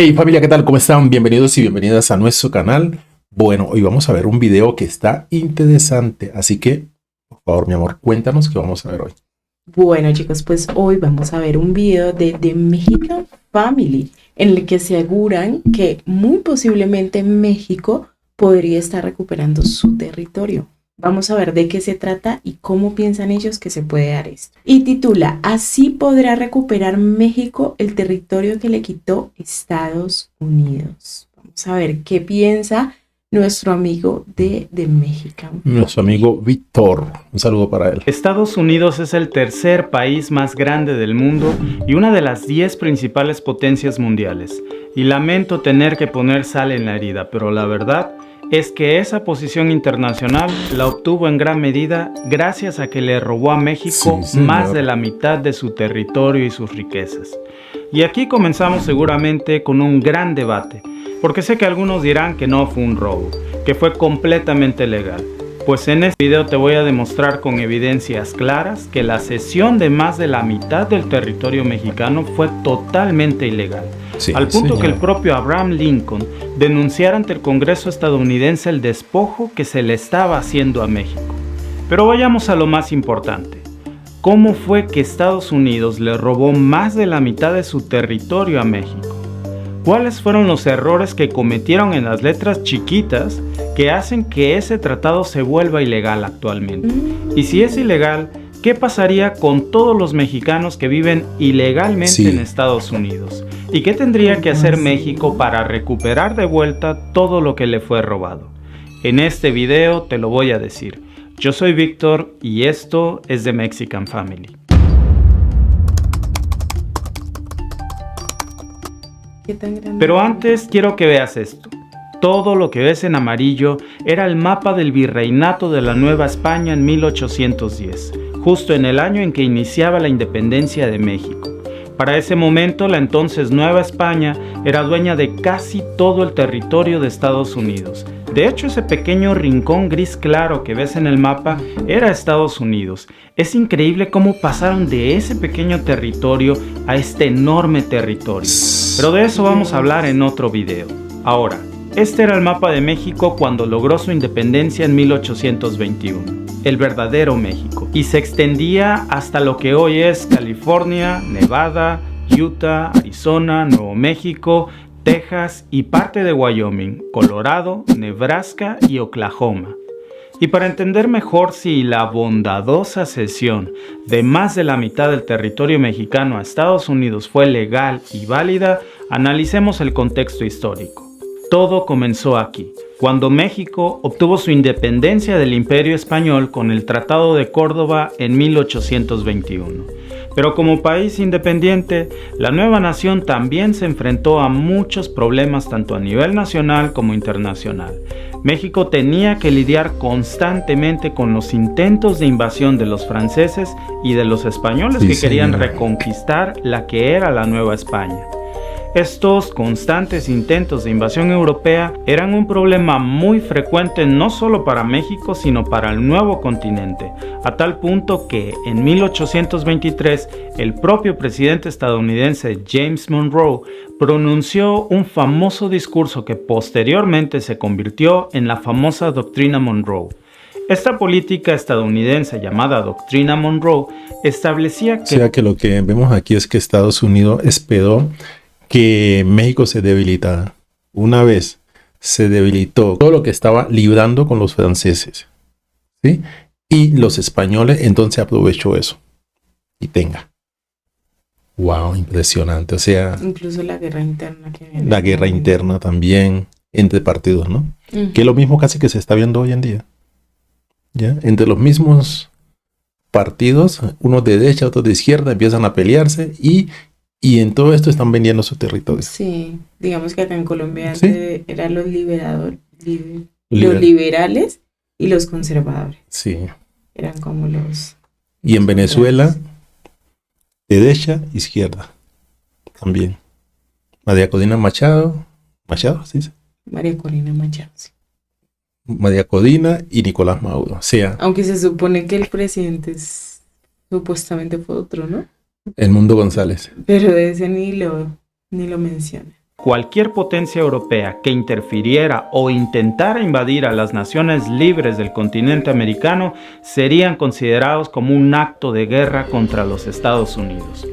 Hey familia, ¿qué tal? ¿Cómo están? Bienvenidos y bienvenidas a nuestro canal. Bueno, hoy vamos a ver un video que está interesante, así que, por favor, mi amor, cuéntanos qué vamos a ver hoy. Bueno chicos, pues hoy vamos a ver un video de The Mexican Family en el que se aseguran que muy posiblemente México podría estar recuperando su territorio. Vamos a ver de qué se trata y cómo piensan ellos que se puede dar esto. Y titula, ¿así podrá recuperar México el territorio que le quitó Estados Unidos? Vamos a ver qué piensa nuestro amigo de The Mexican Family. Nuestro amigo Víctor, un saludo para él. Estados Unidos es el tercer país más grande del mundo y una de las 10 principales potencias mundiales. Y lamento tener que poner sal en la herida, pero la verdad es que esa posición internacional la obtuvo en gran medida gracias a que le robó a México más de la mitad de su territorio y sus riquezas. Y aquí comenzamos seguramente con un gran debate, porque sé que algunos dirán que no fue un robo, que fue completamente legal. Pues en este video te voy a demostrar con evidencias claras que la cesión de más de la mitad del territorio mexicano fue totalmente ilegal. Sí, al punto señor. que el propio Abraham Lincoln denunciara ante el Congreso estadounidense el despojo que se le estaba haciendo a México. Pero vayamos a lo más importante. ¿Cómo fue que Estados Unidos le robó más de la mitad de su territorio a México? ¿Cuáles fueron los errores que cometieron en las letras chiquitas que hacen que ese tratado se vuelva ilegal actualmente? Y si es ilegal, ¿qué pasaría con todos los mexicanos que viven ilegalmente en Estados Unidos? ¿Y qué tendría que hacer México para recuperar de vuelta todo lo que le fue robado? En este video te lo voy a decir. Yo soy Víctor y esto es The Mexican Family. Pero antes quiero que veas esto. Todo lo que ves en amarillo era el mapa del virreinato de la Nueva España en 1810, justo en el año en que iniciaba la independencia de México. Para ese momento, la entonces Nueva España era dueña de casi todo el territorio de Estados Unidos. De hecho, ese pequeño rincón gris claro que ves en el mapa era Estados Unidos. Es increíble cómo pasaron de ese pequeño territorio a este enorme territorio. Pero de eso vamos a hablar en otro video. Ahora, este era el mapa de México cuando logró su independencia en 1821, el verdadero México, y se extendía hasta lo que hoy es California, Nevada, Utah, Arizona, Nuevo México, Texas y parte de Wyoming, Colorado, Nebraska y Oklahoma. Y para entender mejor si la bondadosa cesión de más de la mitad del territorio mexicano a Estados Unidos fue legal y válida, analicemos el contexto histórico. Todo comenzó aquí, cuando México obtuvo su independencia del Imperio Español con el Tratado de Córdoba en 1821. Pero como país independiente, la nueva nación también se enfrentó a muchos problemas tanto a nivel nacional como internacional. México tenía que lidiar constantemente con los intentos de invasión de los franceses y de los españoles que querían reconquistar la que era la Nueva España. Estos constantes intentos de invasión europea eran un problema muy frecuente no solo para México, sino para el nuevo continente, a tal punto que en 1823 el propio presidente estadounidense James Monroe pronunció un famoso discurso que posteriormente se convirtió en la famosa Doctrina Monroe. Esta política estadounidense llamada Doctrina Monroe establecía que... O sea que lo que vemos aquí es que Estados Unidos esperó que México se debilitara. Una vez se debilitó todo lo que estaba librando con los franceses, ¿sí? Y los españoles, entonces aprovechó eso. Y tenga. Wow, impresionante. O sea, incluso la guerra interna que viene. La guerra interna también entre partidos, ¿no? Que es lo mismo casi que se está viendo hoy en día. ¿Ya? Entre los mismos partidos, unos de derecha, otros de izquierda, empiezan a pelearse y en todo esto están vendiendo su territorio. Sí, digamos que acá en Colombia eran los los liberales y los conservadores. Sí. Eran como los... Y en Venezuela, derecha, izquierda. También. María Corina Machado. ¿Machado? ¿Sí? María Corina Machado, sí. María Corina y Nicolás Maduro. O sea... Aunque se supone que el presidente supuestamente fue otro, ¿no? El Mundo González. Pero de ese ni lo menciona. cualquier potencia europea que interfiriera o intentara invadir a las naciones libres del continente americano serían considerados como un acto de guerra contra los Estados Unidos.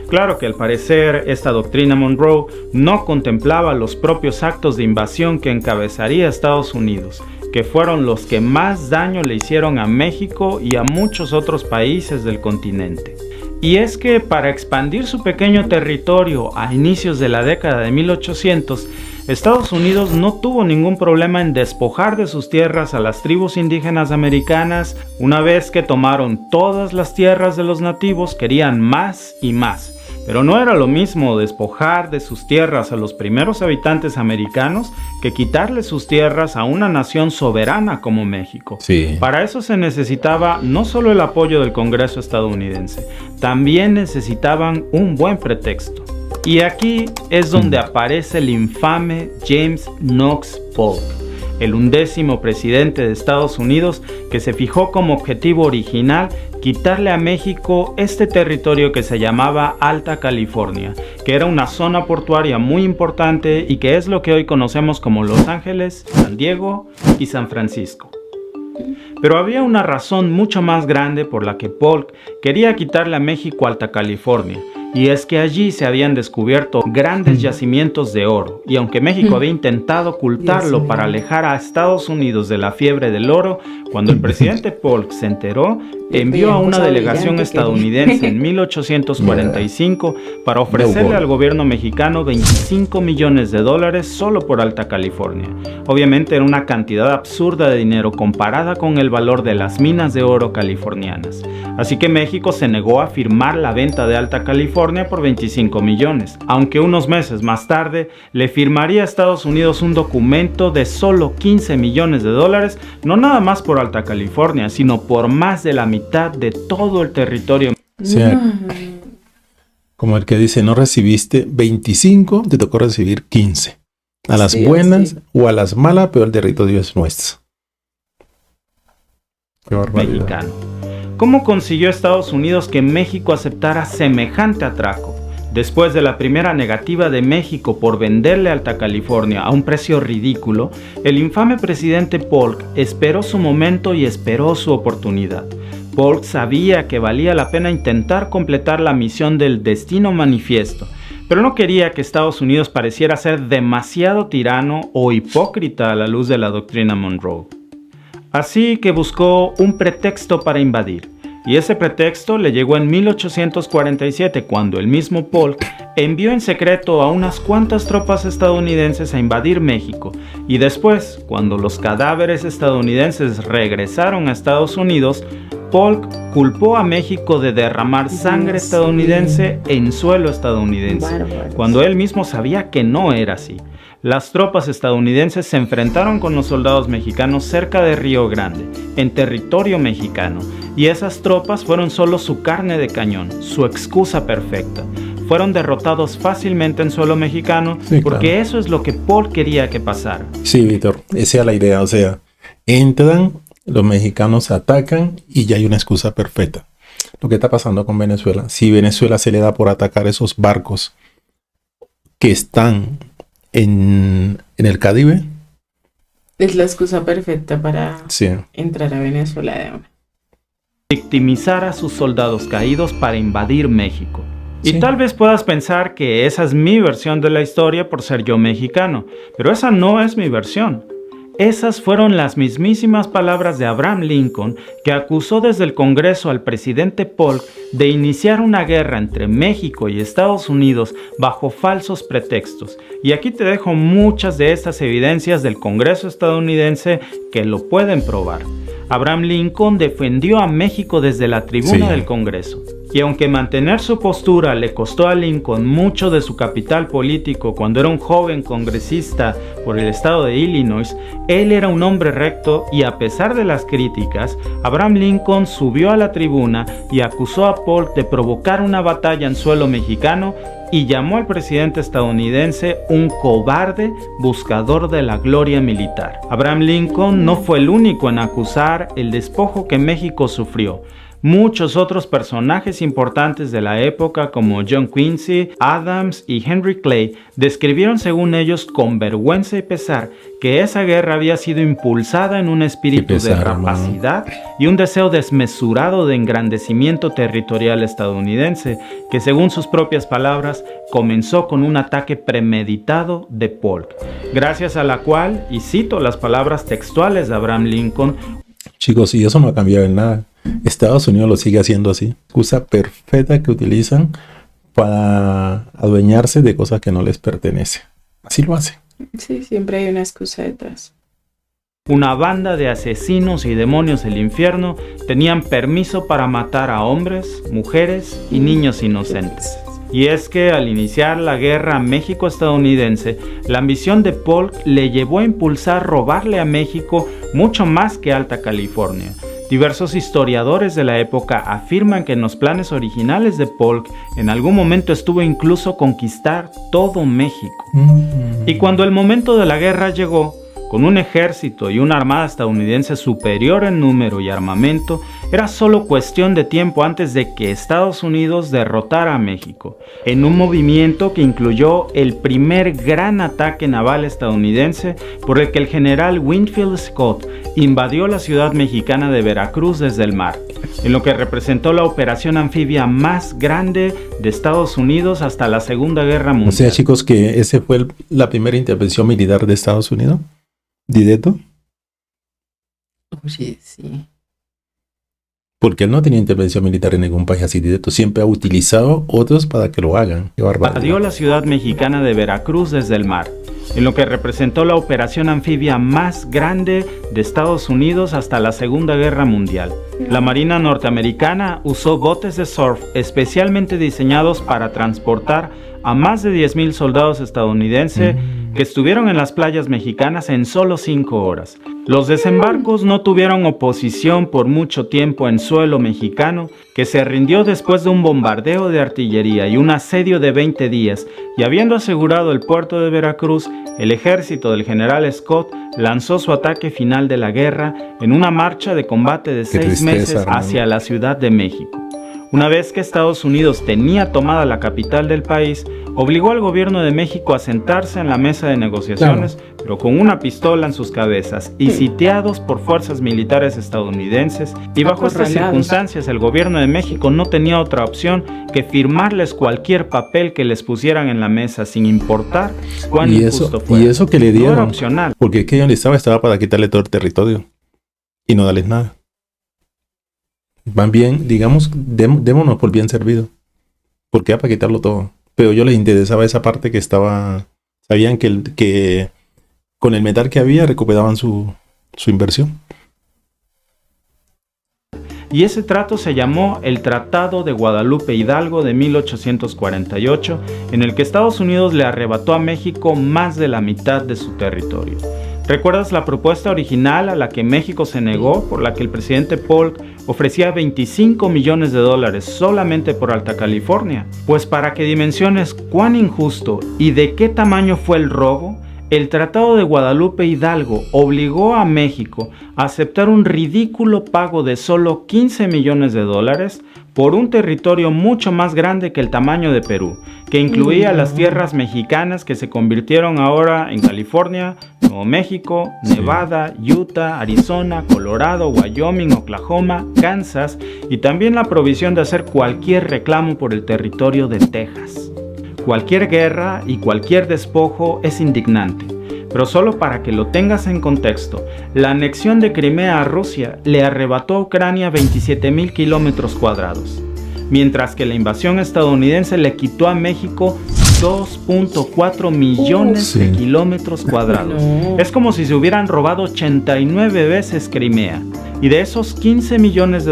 Claro que al parecer esta doctrina Monroe no contemplaba los propios actos de invasión que encabezaría Estados Unidos, que fueron los que más daño le hicieron a México y a muchos otros países del continente. Y es que para expandir su pequeño territorio a inicios de la década de 1800, Estados Unidos no tuvo ningún problema en despojar de sus tierras a las tribus indígenas americanas. Una vez que tomaron todas las tierras de los nativos, querían más y más. Pero no era lo mismo despojar de sus tierras a los primeros habitantes americanos que quitarle sus tierras a una nación soberana como México. Sí. Para eso se necesitaba no solo el apoyo del Congreso estadounidense, también necesitaban un buen pretexto. Y aquí es donde aparece el infame James Knox Polk, el 11º presidente de Estados Unidos, que se fijó como objetivo original quitarle a México este territorio que se llamaba Alta California, que era una zona portuaria muy importante y que es lo que hoy conocemos como Los Ángeles, San Diego y San Francisco. Pero había una razón mucho más grande por la que Polk quería quitarle a México Alta California, y es que allí se habían descubierto grandes yacimientos de oro, y aunque México había intentado ocultarlo para alejar a Estados Unidos de la fiebre del oro, cuando el presidente Polk se enteró, envió a una delegación estadounidense en 1845 para ofrecerle al gobierno mexicano $25 millones solo por Alta California. Obviamente era una cantidad absurda de dinero comparada con el valor de las minas de oro californianas. Así que México se negó a firmar la venta de Alta California por 25 millones, aunque unos meses más tarde le firmaría a Estados Unidos un documento de solo $15 millones, no nada más por Alta California, sino por más de la mitad de todo el territorio. O sea, como el que dice, no recibiste 25, te tocó recibir 15. A las buenas o a las malas, pero el territorio es nuestro. Qué barbaridad. Mexicano. ¿Cómo consiguió Estados Unidos que México aceptara semejante atraco? Después de la primera negativa de México por venderle Alta California a un precio ridículo, el infame presidente Polk esperó su momento y esperó su oportunidad. Polk sabía que valía la pena intentar completar la misión del Destino Manifiesto, pero no quería que Estados Unidos pareciera ser demasiado tirano o hipócrita a la luz de la doctrina Monroe. Así que buscó un pretexto para invadir. Y ese pretexto le llegó en 1847, cuando el mismo Polk envió en secreto a unas cuantas tropas estadounidenses a invadir México. Y después, cuando los cadáveres estadounidenses regresaron a Estados Unidos, Polk culpó a México de derramar sangre estadounidense en suelo estadounidense, cuando él mismo sabía que no era así. Las tropas estadounidenses se enfrentaron con los soldados mexicanos cerca de Río Grande, en territorio mexicano, y esas tropas fueron solo su carne de cañón, su excusa perfecta. Fueron derrotados fácilmente en suelo mexicano, sí, porque claro, eso es lo que Polk quería que pasara. Sí, Víctor, esa es la idea, o sea, entran, los mexicanos atacan y ya hay una excusa perfecta. Lo que está pasando con Venezuela, si Venezuela se le da por atacar esos barcos que están en el Caribe, es la excusa perfecta para entrar a Venezuela de una. Victimizar a sus soldados caídos para invadir México. Y tal vez puedas pensar que esa es mi versión de la historia por ser yo mexicano, pero esa no es mi versión. Esas fueron las mismísimas palabras de Abraham Lincoln, que acusó desde el Congreso al presidente Polk de iniciar una guerra entre México y Estados Unidos bajo falsos pretextos. Y aquí te dejo muchas de estas evidencias del Congreso estadounidense que lo pueden probar. Abraham Lincoln defendió a México desde la tribuna del Congreso. Y aunque mantener su postura le costó a Lincoln mucho de su capital político cuando era un joven congresista por el estado de Illinois, él era un hombre recto y a pesar de las críticas, Abraham Lincoln subió a la tribuna y acusó a Polk de provocar una batalla en suelo mexicano y llamó al presidente estadounidense un cobarde buscador de la gloria militar. Abraham Lincoln no fue el único en acusar el despojo que México sufrió. muchos otros personajes importantes de la época como John Quincy, Adams y Henry Clay describieron según ellos con vergüenza y pesar que esa guerra había sido impulsada en un espíritu de rapacidad y un deseo desmesurado de engrandecimiento territorial estadounidense, que según sus propias palabras comenzó con un ataque premeditado de Polk, gracias a la cual, y cito las palabras textuales de Abraham Lincoln: chicos, y eso no ha cambiado en nada. Estados Unidos lo sigue haciendo así. Excusa perfecta que utilizan para adueñarse de cosas que no les pertenecen. Así lo hacen. Sí, siempre hay una excusa detrás. Una banda de asesinos y demonios del infierno tenían permiso para matar a hombres, mujeres y niños inocentes. Y es que al iniciar la guerra México-estadounidense, la ambición de Polk le llevó a impulsar robarle a México mucho más que Alta California. Diversos historiadores de la época afirman que en los planes originales de Polk en algún momento estuvo incluso conquistar todo México. Y cuando el momento de la guerra llegó, con un ejército y una armada estadounidense superior en número y armamento, era solo cuestión de tiempo antes de que Estados Unidos derrotara a México, en un movimiento que incluyó el primer gran ataque naval estadounidense, por el que el general Winfield Scott invadió la ciudad mexicana de Veracruz desde el mar, en lo que representó la operación anfibia más grande de Estados Unidos hasta la Segunda Guerra Mundial. O sea, chicos, que ese fue la primera intervención militar de Estados Unidos. ¿Directo? Oye, sí. Porque él no tenía intervención militar en ningún país así directo. Siempre ha utilizado otros para que lo hagan. Qué barbaridad. Invadió la ciudad mexicana de Veracruz desde el mar, en lo que representó la operación anfibia más grande de Estados Unidos hasta la Segunda Guerra Mundial. La Marina norteamericana usó botes de surf especialmente diseñados para transportar a más de 10,000 soldados estadounidenses que estuvieron en las playas mexicanas en solo 5 horas. Los desembarcos no tuvieron oposición por mucho tiempo en suelo mexicano, que se rindió después de un bombardeo de artillería y un asedio de 20 días, y habiendo asegurado el puerto de Veracruz, el ejército del general Scott lanzó su ataque final de la guerra en una marcha de combate de 6 meses hacia la Ciudad de México. Una vez que Estados Unidos tenía tomada la capital del país, obligó al gobierno de México a sentarse en la mesa de negociaciones, pero con una pistola en sus cabezas y sitiados por fuerzas militares estadounidenses, y bajo estas circunstancias el gobierno de México no tenía otra opción que firmarles cualquier papel que les pusieran en la mesa, sin importar cuán injusto fuera. Y eso que le dieron, no era opcional. Porque es que donde estaba para quitarle todo el territorio y no darles nada. Van bien, digamos, démonos por bien servido. Porque era para quitarlo todo. Pero yo les interesaba esa parte que estaba... Sabían que con el metal que había recuperaban su inversión. Y ese trato se llamó el Tratado de Guadalupe Hidalgo de 1848, en el que Estados Unidos le arrebató a México más de la mitad de su territorio. ¿Recuerdas la propuesta original a la que México se negó, por la que el presidente Polk ofrecía $25 millones solamente por Alta California? Pues para que dimensiones cuán injusto y de qué tamaño fue el robo, el Tratado de Guadalupe Hidalgo obligó a México a aceptar un ridículo pago de solo $15 millones por un territorio mucho más grande que el tamaño de Perú, que incluía las tierras mexicanas que se convirtieron ahora en California, Nuevo México, Nevada, Utah, Arizona, Colorado, Wyoming, Oklahoma, Kansas, y también la provisión de hacer cualquier reclamo por el territorio de Texas. Cualquier guerra y cualquier despojo es indignante, pero solo para que lo tengas en contexto, la anexión de Crimea a Rusia le arrebató a Ucrania 27,000 kilómetros cuadrados, mientras que la invasión estadounidense le quitó a México 2.4 millones de kilómetros cuadrados. Es como si se hubieran robado 89 veces Crimea. Y de esos $15 millones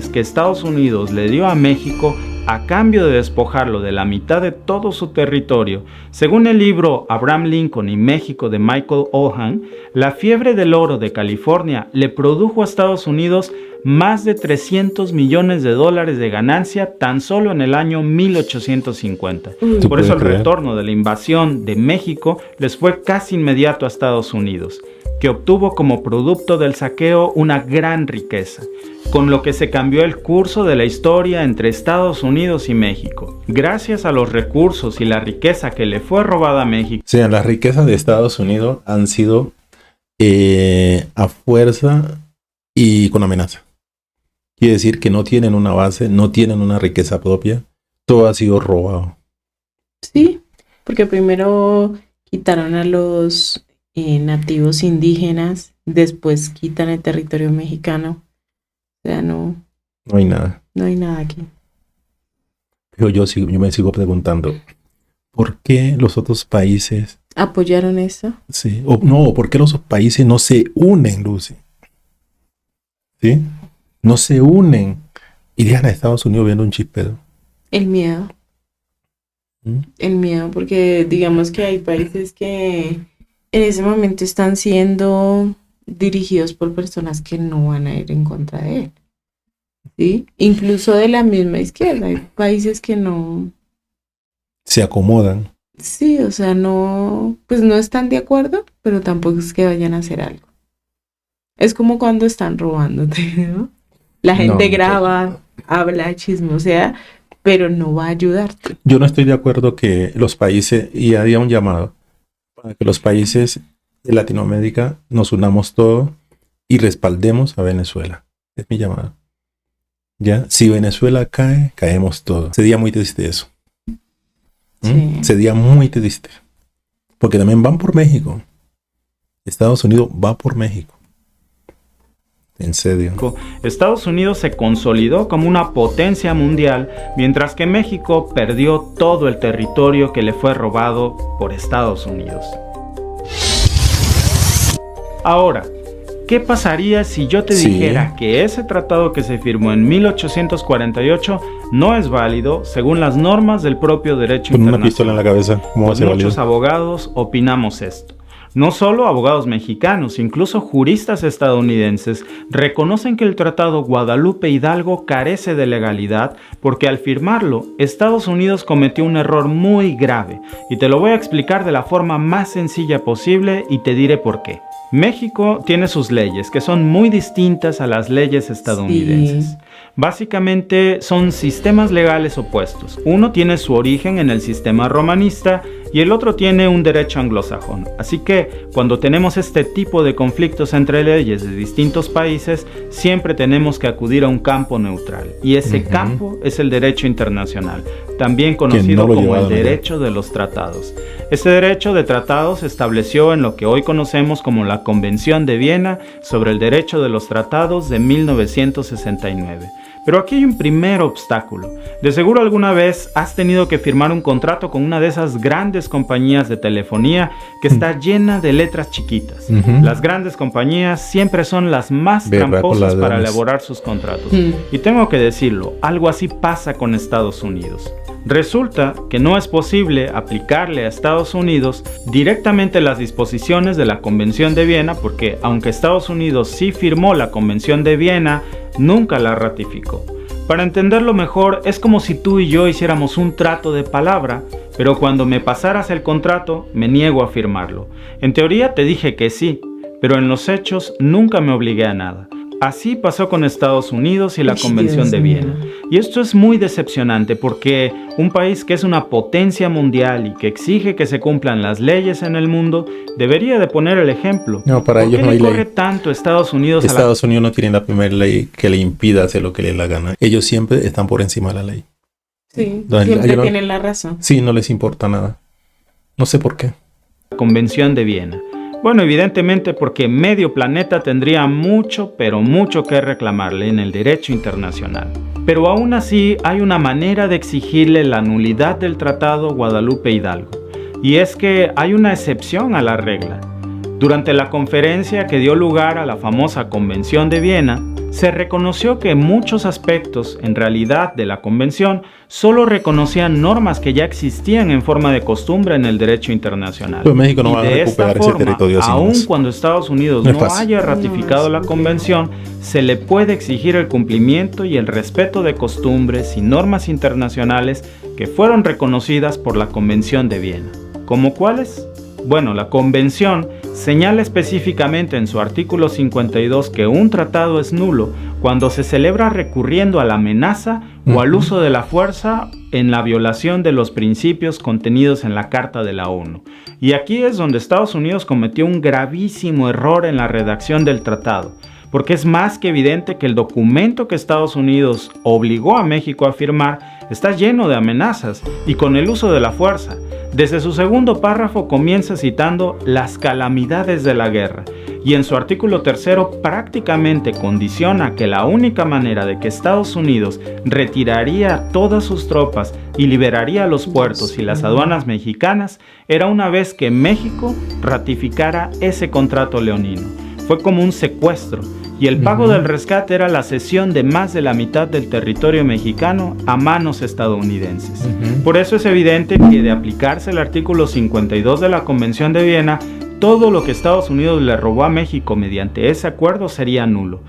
que Estados Unidos le dio a México, a cambio de despojarlo de la mitad de todo su territorio, según el libro Abraham Lincoln y México de Michael Ohan, la fiebre del oro de California le produjo a Estados Unidos más de $300 millones de ganancia tan solo en el año 1850. Por eso el retorno de la invasión de México les fue casi inmediato a Estados Unidos. que obtuvo como producto del saqueo una gran riqueza, con lo que se cambió el curso de la historia entre Estados Unidos y México. Gracias a los recursos y la riqueza que le fue robada a México. O sea, las riquezas de Estados Unidos han sido a fuerza y con amenaza. Quiere decir que no tienen una base, no tienen una riqueza propia. Todo ha sido robado. Sí, porque primero quitaron a los nativos indígenas, después quitan el territorio mexicano. O sea, no hay nada. No hay nada aquí. Pero yo me sigo preguntando, ¿por qué los otros países apoyaron eso? Sí, ¿por qué los otros países no se unen, Lucy? ¿Sí? No se unen y dejan a Estados Unidos viendo un chispero. El miedo. El miedo, porque digamos que hay países que en ese momento están siendo dirigidos por personas que no van a ir en contra de él. ¿Sí? Incluso de la misma izquierda. Hay países que no se acomodan. Sí, o sea, no están de acuerdo, pero tampoco es que vayan a hacer algo. Es como cuando están robándote, ¿no? La gente graba, habla, chismosea, pero no va a ayudarte. Yo no estoy de acuerdo que los países, y había un llamado, para que los países de Latinoamérica nos unamos todos y respaldemos a Venezuela. Es mi llamado. ¿Ya? Si Venezuela cae, caemos todos. Sería muy triste eso. Sí. Sería muy triste. Porque también van por México. Estados Unidos va por México. En serio. Estados Unidos se consolidó como una potencia mundial, mientras que México perdió todo el territorio que le fue robado por Estados Unidos. Ahora, ¿qué pasaría si yo te dijera que ese tratado que se firmó en 1848 no es válido según las normas del propio derecho internacional? Con una pistola en la cabeza, ¿cómo va a ser válido? Muchos abogados opinamos esto. No solo abogados mexicanos, incluso juristas estadounidenses reconocen que el Tratado Guadalupe Hidalgo carece de legalidad porque al firmarlo, Estados Unidos cometió un error muy grave y te lo voy a explicar de la forma más sencilla posible y te diré por qué. México tiene sus leyes que son muy distintas a las leyes estadounidenses. Sí. Básicamente son sistemas legales opuestos. Uno tiene su origen en el sistema romanista y el otro tiene un derecho anglosajón. Así que cuando tenemos este tipo de conflictos entre leyes de distintos países, siempre tenemos que acudir a un campo neutral. Y ese campo es el derecho internacional, también conocido como el derecho de los tratados. Este derecho de tratados se estableció en lo que hoy conocemos como la Convención de Viena sobre el Derecho de los Tratados de 1969. Pero aquí hay un primer obstáculo. De seguro alguna vez has tenido que firmar un contrato con una de esas grandes compañías de telefonía que está llena de letras chiquitas. Las grandes compañías siempre son las más tramposas para elaborar sus contratos. Y tengo que decirlo, algo así pasa con Estados Unidos. Resulta que no es posible aplicarle a Estados Unidos directamente las disposiciones de la Convención de Viena porque aunque Estados Unidos sí firmó la Convención de Viena, nunca la ratificó. Para entenderlo mejor, es como si tú y yo hiciéramos un trato de palabra, pero cuando me pasaras el contrato, me niego a firmarlo. En teoría te dije que sí, pero en los hechos nunca me obligué a nada. Así pasó con Estados Unidos y la Convención de Viena. Y esto es muy decepcionante porque un país que es una potencia mundial y que exige que se cumplan las leyes en el mundo, debería de poner el ejemplo. No, para ellos no hay ley. ¿Por qué le corre tanto Estados Unidos Estados Unidos no tiene la primera ley que le impida hacer lo que le dé la gana. Ellos siempre están por encima de la ley. Sí, siempre tienen la razón. Sí, no les importa nada. No sé por qué. Convención de Viena. Bueno, evidentemente porque medio planeta tendría mucho, pero mucho que reclamarle en el derecho internacional. Pero aún así hay una manera de exigirle la nulidad del Tratado Guadalupe Hidalgo. Y es que hay una excepción a la regla. Durante la conferencia que dio lugar a la famosa Convención de Viena, se reconoció que muchos aspectos, en realidad, de la Convención solo reconocían normas que ya existían en forma de costumbre en el derecho internacional. Pues México no va a recuperar ese territorio. Aun cuando Estados Unidos no haya ratificado la Convención, se le puede exigir el cumplimiento y el respeto de costumbres y normas internacionales que fueron reconocidas por la Convención de Viena. ¿Cómo cuáles? Bueno, la Convención señala específicamente en su artículo 52 que un tratado es nulo cuando se celebra recurriendo a la amenaza o al uso de la fuerza en la violación de los principios contenidos en la Carta de la ONU. Y aquí es donde Estados Unidos cometió un gravísimo error en la redacción del tratado, porque es más que evidente que el documento que Estados Unidos obligó a México a firmar está lleno de amenazas y con el uso de la fuerza. Desde su segundo párrafo comienza citando las calamidades de la guerra y en su artículo 3 prácticamente condiciona que la única manera de que Estados Unidos retiraría todas sus tropas y liberaría los puertos y las aduanas mexicanas era una vez que México ratificara ese contrato leonino. Fue como un secuestro y el pago del rescate era la cesión de más de la mitad del territorio mexicano a manos estadounidenses. Por eso es evidente que de aplicarse el artículo 52 de la Convención de Viena, todo lo que Estados Unidos le robó a México mediante ese acuerdo sería nulo.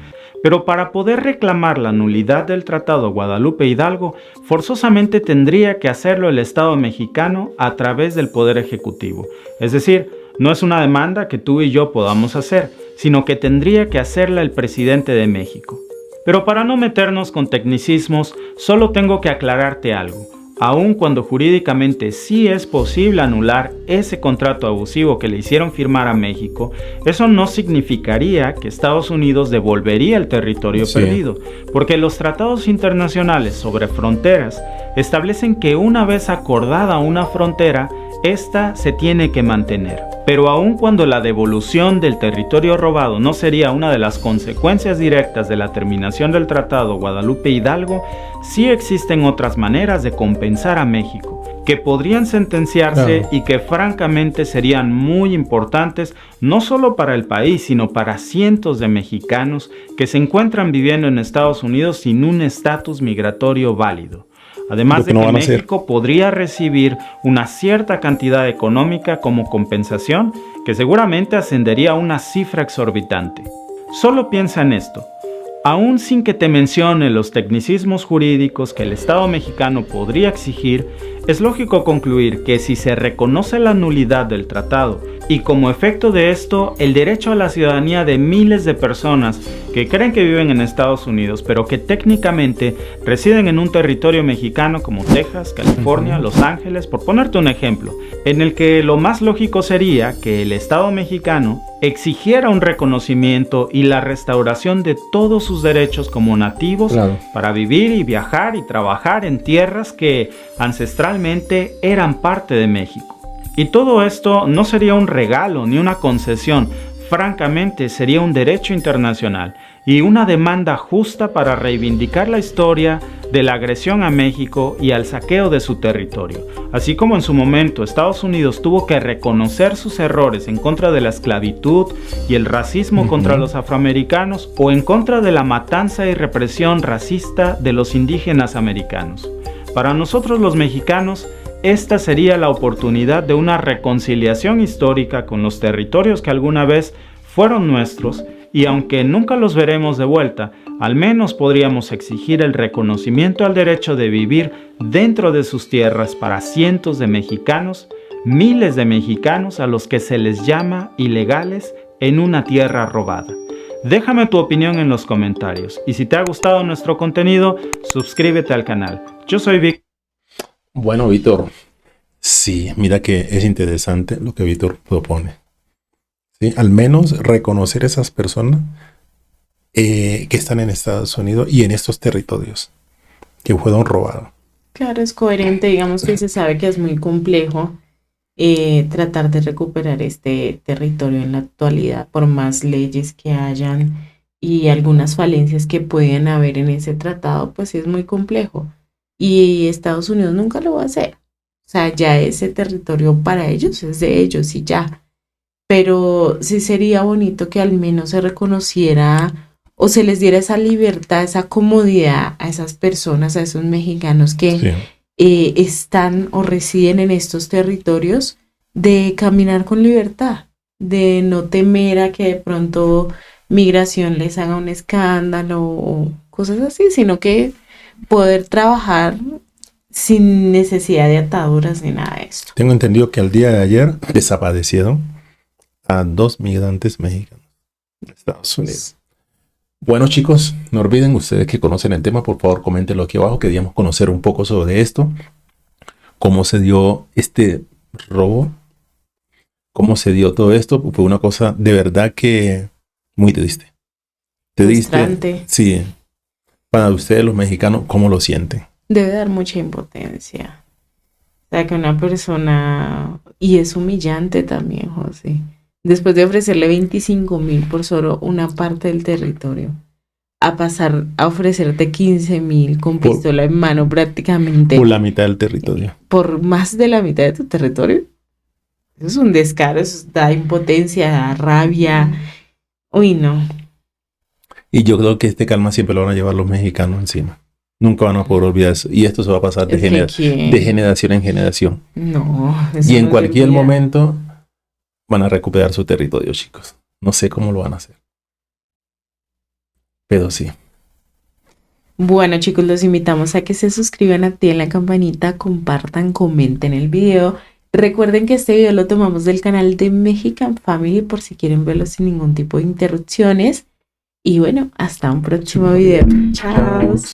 Pero para poder reclamar la nulidad del Tratado Guadalupe Hidalgo, forzosamente tendría que hacerlo el Estado mexicano a través del Poder Ejecutivo. Es decir, no es una demanda que tú y yo podamos hacer, sino que tendría que hacerla el presidente de México. Pero para no meternos con tecnicismos, solo tengo que aclararte algo. Aun cuando jurídicamente sí es posible anular ese contrato abusivo que le hicieron firmar a México, eso no significaría que Estados Unidos devolvería el territorio perdido, porque los tratados internacionales sobre fronteras establecen que una vez acordada una frontera, esta se tiene que mantener. Pero aun cuando la devolución del territorio robado no sería una de las consecuencias directas de la terminación del Tratado Guadalupe Hidalgo, sí existen otras maneras de compensar a México, que podrían sentenciarse y que francamente serían muy importantes no solo para el país, sino para cientos de mexicanos que se encuentran viviendo en Estados Unidos sin un estatus migratorio válido. Además de que México podría recibir una cierta cantidad económica como compensación que seguramente ascendería a una cifra exorbitante. Solo piensa en esto. Aún sin que te mencione los tecnicismos jurídicos que el Estado mexicano podría exigir, es lógico concluir que si se reconoce la nulidad del tratado y como efecto de esto el derecho a la ciudadanía de miles de personas que creen que viven en Estados Unidos pero que técnicamente residen en un territorio mexicano como Texas, California, Los Ángeles, por ponerte un ejemplo, en el que lo más lógico sería que el Estado mexicano exigiera un reconocimiento y la restauración de todos sus derechos como nativos para vivir y viajar y trabajar en tierras que ancestralmente eran parte de México. Y todo esto no sería un regalo ni una concesión, francamente sería un derecho internacional y una demanda justa para reivindicar la historia de la agresión a México y al saqueo de su territorio. Así como en su momento Estados Unidos tuvo que reconocer sus errores en contra de la esclavitud y el racismo contra los afroamericanos o en contra de la matanza y represión racista de los indígenas americanos. Para nosotros los mexicanos, esta sería la oportunidad de una reconciliación histórica con los territorios que alguna vez fueron nuestros y aunque nunca los veremos de vuelta, al menos podríamos exigir el reconocimiento al derecho de vivir dentro de sus tierras para cientos de mexicanos, miles de mexicanos a los que se les llama ilegales en una tierra robada. Déjame tu opinión en los comentarios y si te ha gustado nuestro contenido, suscríbete al canal. Yo soy Vic. Bueno, Víctor, sí, mira que es interesante lo que Víctor propone. ¿Sí? Al menos reconocer esas personas que están en Estados Unidos y en estos territorios que fueron robados. Claro, es coherente, digamos que se sabe que es muy complejo tratar de recuperar este territorio en la actualidad, por más leyes que hayan y algunas falencias que pueden haber en ese tratado, pues es muy complejo. Y Estados Unidos nunca lo va a hacer. O sea, ya ese territorio para ellos es de ellos y ya. Pero sí sería bonito que al menos se reconociera o se les diera esa libertad, esa comodidad a esas personas, a esos mexicanos que están o residen en estos territorios, de caminar con libertad, de no temer a que de pronto migración les haga un escándalo o cosas así, sino que poder trabajar sin necesidad de ataduras ni nada de esto. Tengo entendido que al día de ayer desaparecieron a 2 migrantes mexicanos de Estados Unidos. Bueno, chicos, no olviden, ustedes que conocen el tema, por favor, coméntenlo aquí abajo. Queríamos conocer un poco sobre esto. Cómo se dio este robo. Cómo se dio todo esto. Fue una cosa de verdad que muy triste. Frustrante. Sí. Para ustedes, los mexicanos, ¿cómo lo sienten? Debe dar mucha impotencia. O sea, que una persona... Y es humillante también, José. Después de ofrecerle 25,000 por solo una parte del territorio, a pasar a ofrecerte 15,000 con pistola en mano prácticamente. Por la mitad del territorio. Por más de la mitad de tu territorio. Eso es un descaro, eso da impotencia, da rabia. Uy, no. Y yo creo que este calma siempre lo van a llevar los mexicanos encima. Nunca van a poder olvidar eso. Y esto se va a pasar de generación en generación. No. Y en cualquier momento van a recuperar su territorio, chicos. No sé cómo lo van a hacer. Pero sí. Bueno, chicos, los invitamos a que se suscriban, activen la campanita, compartan, comenten el video. Recuerden que este video lo tomamos del canal de Mexican Family por si quieren verlo sin ningún tipo de interrupciones. Y bueno, hasta un próximo video. Chao.